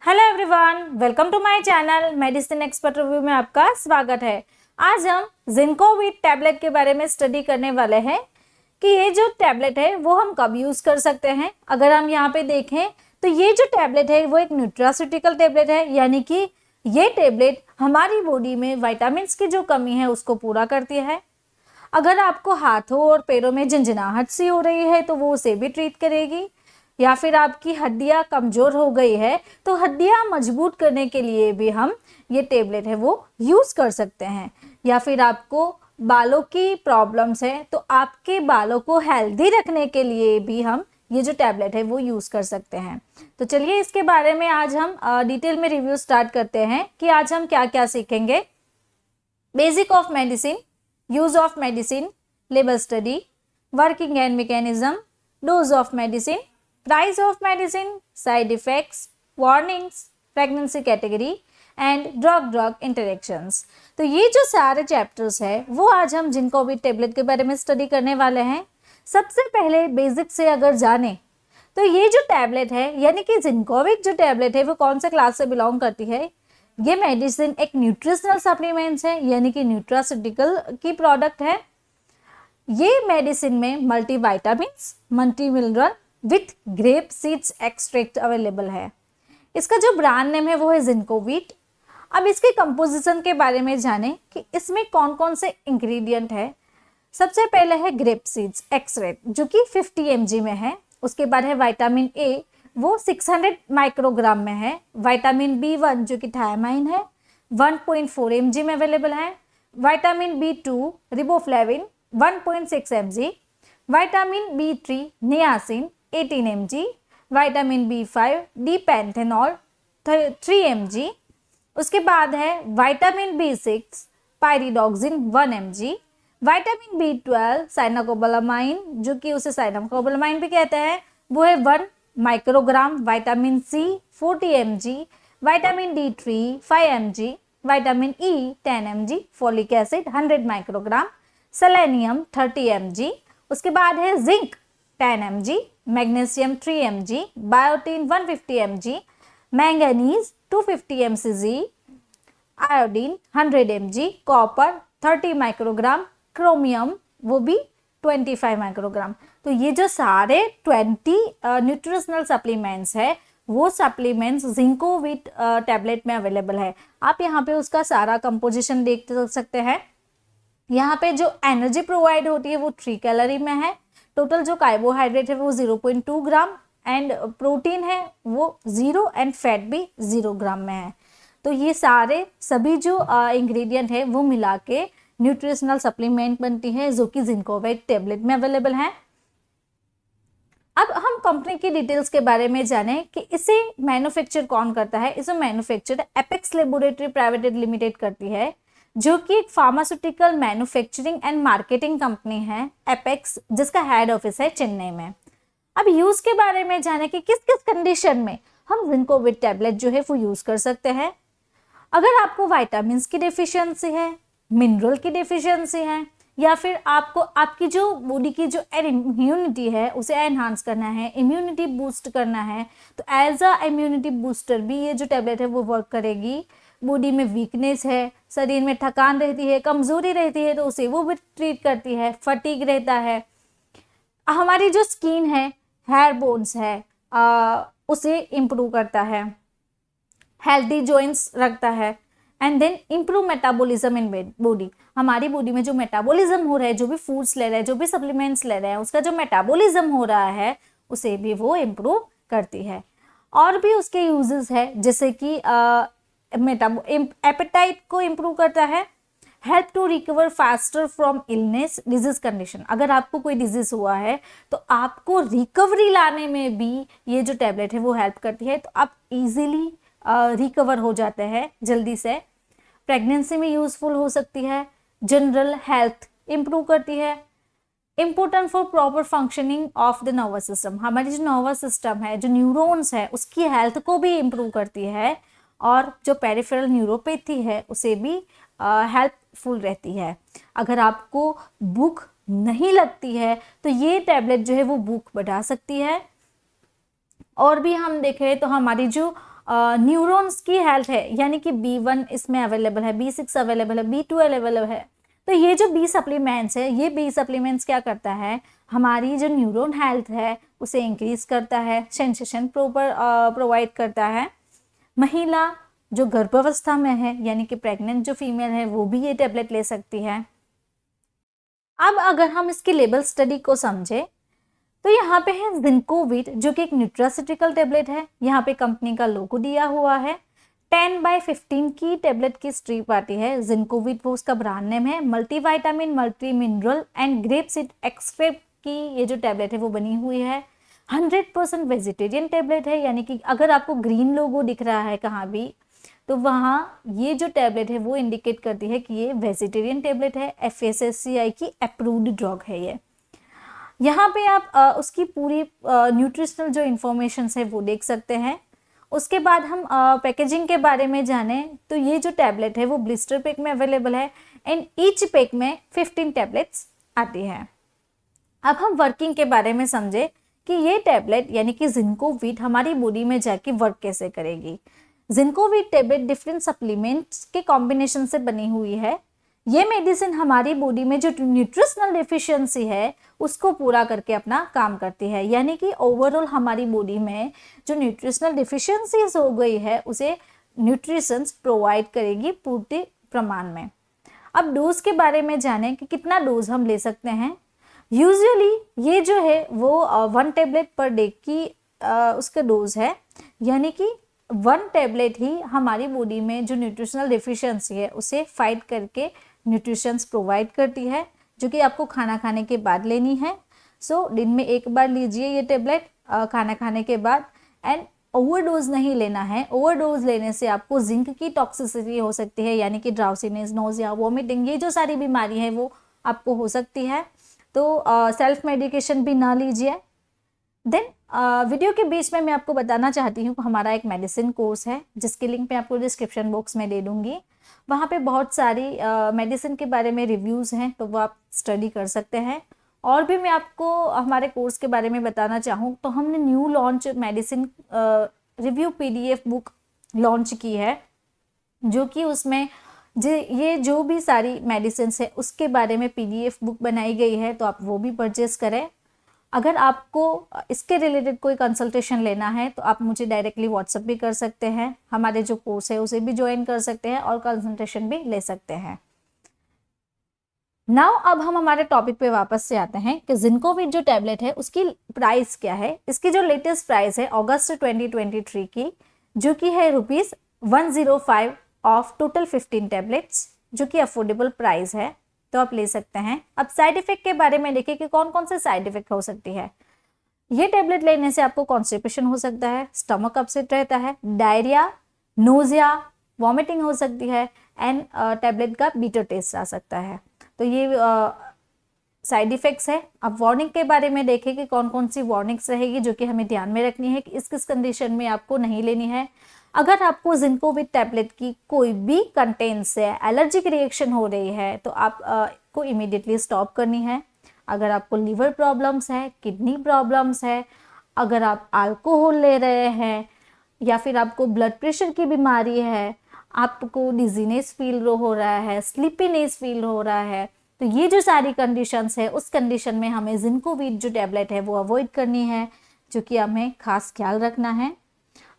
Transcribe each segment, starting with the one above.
Hello everyone, welcome to my channel medicine expert review में आपका स्वागत है। आज हम जिंकोविट टैबलेट के बारे में स्टडी करने वाले हैं कि ये जो टैबलेट है वो हम कब यूज़ कर सकते हैं। अगर हम यहाँ पे देखें तो ये जो टैबलेट है वो एक न्यूट्रास्यूटिकल टैबलेट है, यानी कि ये टैबलेट हमारी बॉडी में विटामिन की जो कमी है उसको पूरा करती है। अगर आपको हाथों और पैरों में झंझनाहट सी हो रही है तो वो उसे भी ट्रीट करेगी, या फिर आपकी हड्डियां कमज़ोर हो गई है तो हड्डियां मजबूत करने के लिए भी हम ये टैबलेट है वो यूज़ कर सकते हैं। या फिर आपको बालों की प्रॉब्लम्स है तो आपके बालों को हेल्दी रखने के लिए भी हम ये जो टैबलेट है वो यूज़ कर सकते हैं। तो चलिए इसके बारे में आज हम डिटेल में रिव्यू स्टार्ट करते हैं कि आज हम क्या क्या सीखेंगे। Basic of medicine, use of medicine, label study, working and mechanism, dose of medicine, price of medicine, side effects, warnings, pregnancy category and drug interactions. तो ये जो सारे चैप्टर्स है वो आज हम जिंकोविट टैबलेट के बारे में स्टडी करने वाले हैं। सबसे पहले बेसिक से अगर जाने तो ये जो टैबलेट है यानी कि जिंकोविट जो टैबलेट है वो कौन से क्लास से बिलोंग करती है। ये मेडिसिन एक न्यूट्रिशनल सप्लीमेंट्स है, यानी कि न्यूट्रास्यूटिकल की प्रोडक्ट है। ये मेडिसिन में multivitamins, multi mineral with grape seeds extract available है। इसका जो ब्रांड नेम है वो है जिंकोविट। अब इसके कंपोजिशन के बारे में जानें कि इसमें कौन कौन से इंग्रेडिएंट है। सबसे पहले है ग्रेप सीड्स एक्सट्रैक्ट जो कि 50 mg में है। उसके बाद है विटामिन ए, वो 600 माइक्रोग्राम में है। विटामिन B1 जो कि थायमाइन है 1.4 mg में अवेलेबल है। Vitamin B2 riboflavin 1.6 mg, vitamin B3 niacin 18 mg, vitamin B5 डीपेंथेनॉल 3 mg। उसके बाद है vitamin B6 pyridoxine 1 mg, vitamin B12 साइनाकोबालामाइन जो कि उसे साइनाकोबालामाइन भी कहते हैं वो है 1 microgram, vitamin C 40 mg, vitamin D3 5 mg, vitamin E 10 mg, folic acid 100 microgram, selenium 30 mg। उसके बाद है zinc 10 mg, magnesium 3 mg, biotin 150 mg, manganese 250 mcg, iodine 100 mg, copper 30 microgram, chromium वो भी 25 माइक्रोग्राम। तो ये जो सारे 20 न्यूट्रिशनल सप्लीमेंट्स है वो सप्लीमेंट्स जिंकोविट टैबलेट में अवेलेबल है। आप यहाँ पे उसका सारा कंपोजिशन देख सकते हैं। यहाँ पे जो एनर्जी प्रोवाइड होती है वो 3 कैलोरी में है। टोटल जो कार्बोहाइड्रेट है वो 0.2 ग्राम एंड प्रोटीन है वो 0 एंड फैट भी 0 ग्राम में है। तो ये सारे सभी जो इंग्रेडिएंट है वो मिला के न्यूट्रिशनल सप्लीमेंट बनती है जो कि जिंकोविट टैबलेट में अवेलेबल है। अब हम कंपनी की डिटेल्स के बारे में जानें कि इसे मैन्युफैक्चर कौन करता है। इसे manufacture apex laboratory private limited करती है जो कि एक pharmaceutical manufacturing and marketing company है एपेक्स, जिसका हेड ऑफिस है चेन्नई में। अब यूज के बारे में जाने कि किस किस कंडीशन में हम जिंकोविट टैबलेट जो है वो यूज कर सकते हैं। अगर आपको विटामिन की डेफिशिएंसी है, मिनरल की डेफिशिएंसी है, या फिर आपको आपकी जो बॉडी की जो इम्यूनिटी है उसे एनहांस करना है, इम्यूनिटी बूस्ट करना है, तो एज अ इम्यूनिटी बूस्टर भी ये जो टैबलेट है वो वर्क करेगी। बॉडी में वीकनेस है, शरीर में थकान रहती है, कमजोरी रहती है तो उसे वो भी ट्रीट करती है। फटीग रहता है, हमारी जो स्किन है, हेयर बोन्स है उसे इम्प्रूव करता है, हेल्दी जॉइंट्स रखता है and then improve metabolism in body. हमारी बॉडी में जो मेटाबॉलिज्म हो रहा है, जो भी फूड्स ले रहे हैं, जो भी सप्लीमेंट्स ले रहे हैं, उसका जो मेटाबॉलिज्म हो रहा है उसे भी वो इम्प्रूव करती है। और भी उसके यूजेस है जैसे कि एपेटाइट को इम्प्रूव करता है, help to recover faster from illness disease condition. अगर आपको कोई डिजीज हुआ है तो आपको रिकवरी लाने में भी ये जो टैबलेट है वो हेल्प करती है, तो आप इजीली रिकवर हो जाते हैं जल्दी से। प्रेगनेंसी में यूजफुल हो सकती है, जनरल हेल्थ इम्प्रूव करती है, important for proper functioning of the nervous system. हमारी जो नर्वस सिस्टम है, जो न्यूरॉन्स है, उसकी हेल्थ को भी इम्प्रूव करती है, और जो पेरिफेरल न्यूरोपैथी है उसे भी हेल्पफुल रहती है। अगर आपको भूख नहीं लगती है तो ये टैबलेट जो है वो भूख बढ़ा सकती है। और भी हम देखें तो हमारी जो न्यूरॉन्स की हेल्थ है, यानी कि B1 इसमें अवेलेबल है, B6 अवेलेबल है, B2 अवेलेबल है। तो ये जो बी सप्लीमेंट्स है, ये बी सप्लीमेंट्स क्या करता है, हमारी जो न्यूरॉन हेल्थ है उसे इंक्रीज करता है, सेंसेशन प्रोवाइड करता है। महिला जो गर्भावस्था में है, यानी कि प्रेग्नेंट जो फीमेल है, वो भी ये टेबलेट ले सकती है। अब अगर हम इसकी लेबल स्टडी को समझे तो यहाँ पे है जिंकोविट, जो कि एक न्यूट्रास्यूटिकल टेबलेट है। यहाँ पे कंपनी का लोगो दिया हुआ है। 10/15 की टेबलेट की स्ट्रिप आती है। जिंकोविट वो उसका ब्रांड नेम है। Multivitamin, multi mineral and grape seed extract की ये जो टेबलेट है वो बनी हुई है। 100% वेजिटेरियन टेबलेट है, यानी कि अगर आपको ग्रीन लोगो दिख रहा है कहाँ भी, तो वहाँ ये जो टेबलेट है वो इंडिकेट करती है कि ये वेजिटेरियन टेबलेट है, FSSAI की अप्रूव्ड ड्रग है ये। यहाँ पे आप उसकी पूरी न्यूट्रिशनल जो इंफॉर्मेशन है वो देख सकते हैं। उसके बाद हम पैकेजिंग के बारे में जाने तो ये जो टैबलेट है वो ब्लिस्टर पैक में अवेलेबल है एंड ईच पैक में 15 टैबलेट्स आती है। अब हम वर्किंग के बारे में समझे कि ये टैबलेट यानी कि जिंकोविट हमारी बॉडी में जाके वर्क कैसे करेगी। जिंकोविट टैबलेट डिफरेंट सप्लीमेंट्स के कॉम्बिनेशन से बनी हुई है। ये मेडिसिन हमारी बॉडी में जो न्यूट्रिशनल डेफिशिएंसी है उसको पूरा करके अपना काम करती है, यानी कि ओवरऑल हमारी बॉडी में जो न्यूट्रिशनल डेफिशिएंसीज हो गई है उसे न्यूट्रिशंस प्रोवाइड करेगी पूर्ति प्रमाण में। अब डोज के बारे में जानें कि कितना डोज हम ले सकते हैं। यूजुअली ये जो है वो 1 टैबलेट पर डे की उसका डोज है, यानी कि 1 टैबलेट ही हमारी बॉडी में जो न्यूट्रिशनल डेफिशिएंसी है उसे फाइट करके न्यूट्रिशंस प्रोवाइड करती है, जो कि आपको खाना खाने के बाद लेनी है। सो दिन में 1 बार लीजिए ये टेबलेट खाना खाने के बाद, एंड ओवरडोज नहीं लेना है। ओवरडोज लेने से आपको जिंक की टॉक्सिसिटी हो सकती है, यानी कि ड्राउसीनेस, नोजिया, वॉमिटिंग, ये जो सारी बीमारी है वो आपको हो सकती है। तो सेल्फ मेडिकेशन भी ना लीजिए। देन वीडियो के बीच में मैं आपको बताना चाहती हूँ कि हमारा एक मेडिसिन कोर्स है जिसकी लिंक मैं आपको डिस्क्रिप्शन बॉक्स में दे दूँगी। वहाँ पे बहुत सारी मेडिसिन के बारे में रिव्यूज़ हैं, तो वो आप स्टडी कर सकते हैं। और भी मैं आपको हमारे कोर्स के बारे में बताना चाहूँ तो हमने new launch medicine review PDF book launch की है, जो कि उसमें ये जो भी सारी मेडिसिन है उसके बारे में PDF बुक बनाई गई है, तो आप वो भी परचेस करें। अगर आपको इसके रिलेटेड कोई कंसल्टेशन लेना है तो आप मुझे डायरेक्टली व्हाट्सएप भी कर सकते हैं, हमारे जो कोर्स है उसे भी ज्वाइन कर सकते हैं और कंसल्टेशन भी ले सकते हैं। नाउ अब हम हमारे टॉपिक पे वापस से आते हैं कि जिंकोविट जो टैबलेट है उसकी प्राइस क्या है। इसकी जो लेटेस्ट प्राइस है अगस्त 2023 की, जो कि है ₹105 ऑफ टोटल 15 टैबलेट्स, जो कि अफोर्डेबल प्राइस है, तो आप ले सकते हैं। अब साइड इफेक्ट के बारे में देखिए कि कौन कौन से साइड इफेक्ट हो सकती है। ये टेबलेट लेने से आपको कॉन्स्टिपेशन हो सकता है, स्टमक अपसेट रहता है, डायरिया, नोजिया, वॉमिटिंग हो सकती है एंड टैबलेट का बीटर टेस्ट आ सकता है। तो ये साइड इफेक्ट्स है। अब वार्निंग के बारे में देखें कि कौन कौन सी वार्निंग्स रहेगी जो कि हमें ध्यान में रखनी है कि इस किस कंडीशन में आपको नहीं लेनी है। अगर आपको जिंकोविट टैबलेट की कोई भी कंटेंट से एलर्जिक रिएक्शन हो रही है तो आप को इमीडिएटली स्टॉप करनी है। अगर आपको लीवर प्रॉब्लम्स है, किडनी प्रॉब्लम्स है, अगर आप अल्कोहल ले रहे हैं या फिर आपको ब्लड प्रेशर की बीमारी है, आपको डिजीनेस फील हो रहा है, स्लीपीनेस फील हो रहा है, तो ये जो सारी कंडीशंस है उस कंडीशन में हमें जिंकोविट जो टैबलेट है वो अवॉइड करनी है, जो कि हमें खास ख्याल रखना है।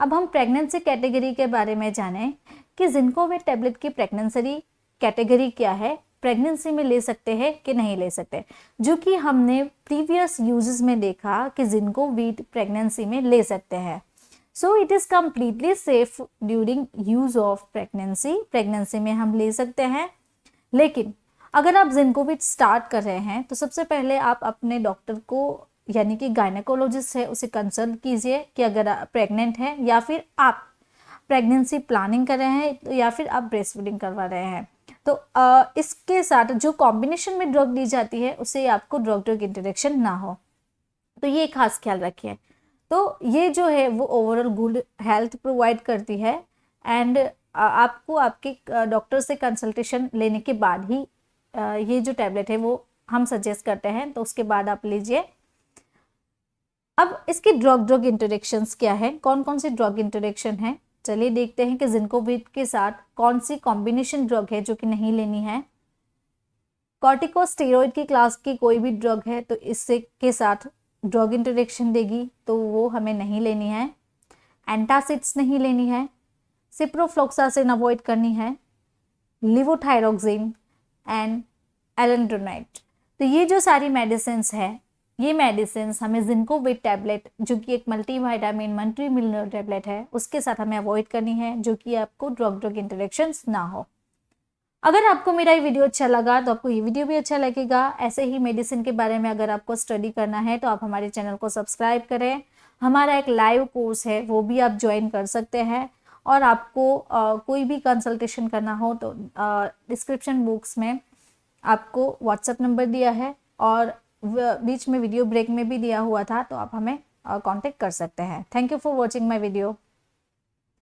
अब हम प्रेगनेंसी कैटेगरी के बारे में जानें कि जिंकोविट टैबलेट की प्रेगनेंसी कैटेगरी क्या है, प्रेगनेंसी में ले सकते हैं कि नहीं ले सकते, जो कि हमने प्रीवियस यूजेस में देखा कि जिंकोविट प्रेगनेंसी में ले सकते हैं। So it is completely safe during use of pregnancy. Pregnancy में हम ले सकते हैं, लेकिन अगर आप जिंकोविट स्टार्ट कर रहे हैं तो सबसे पहले आप अपने डॉक्टर को यानी कि गायनेकोलॉजिस्ट है उसे कंसल्ट कीजिए कि अगर आप प्रेग्नेंट हैं या फिर आप प्रेगनेंसी प्लानिंग कर रहे हैं या फिर आप ब्रेस्ट फीडिंग करवा रहे हैं। तो इसके साथ जो कॉम्बिनेशन में ड्रग दी जाती है उससे आपको ड्रग ड्रग इंटरेक्शन ना हो, तो ये खास ख्याल रखिए। तो ये जो है वो ओवरऑल गुड हेल्थ प्रोवाइड करती है एंड आपको आपके डॉक्टर से कंसल्टेशन लेने के बाद ही ये जो टैबलेट है वो हम सजेस्ट करते हैं, तो उसके बाद आप लीजिए। अब इसकी ड्रग ड्रग इंटरेक्शंस क्या है, कौन कौन सी ड्रग इंटरेक्शन है। चलिए देखते हैं कि जिंकोविट के साथ कौन सी कॉम्बिनेशन ड्रग है जो कि नहीं लेनी है। कॉर्टिकोस्टेरॉइड की क्लास की कोई भी ड्रग है तो इससे के साथ ड्रग इंटरेक्शन देगी तो वो हमें नहीं लेनी है। एंटासिड्स नहीं लेनी है। सिप्रोफ्लोक्सासिन अवॉइड करनी है। लिवोथायरोक्सिन एंड एलेंड्रोनाइट। तो ये जो सारी मेडिसिन है, ये मेडिसिन हमें जिंकोविट टैबलेट जो कि एक मल्टीविटामिन मल्टी मिनरल टैबलेट है उसके साथ हमें अवॉइड करनी है, जो कि आपको ड्रग इंटरेक्शंस ना हो। अगर आपको मेरा ये वीडियो अच्छा लगा तो आपको ये वीडियो भी अच्छा लगेगा। ऐसे ही मेडिसिन के बारे में अगर आपको स्टडी करना है तो आप हमारे चैनल को सब्सक्राइब करें। हमारा एक लाइव कोर्स है वो भी आप ज्वाइन कर सकते हैं। और आपको कोई भी कंसल्टेशन करना हो तो डिस्क्रिप्शन बॉक्स में आपको व्हाट्सएप नंबर दिया है और बीच में वीडियो ब्रेक में भी दिया हुआ था, तो आप हमें कांटेक्ट कर सकते हैं। Thank you for watching my video.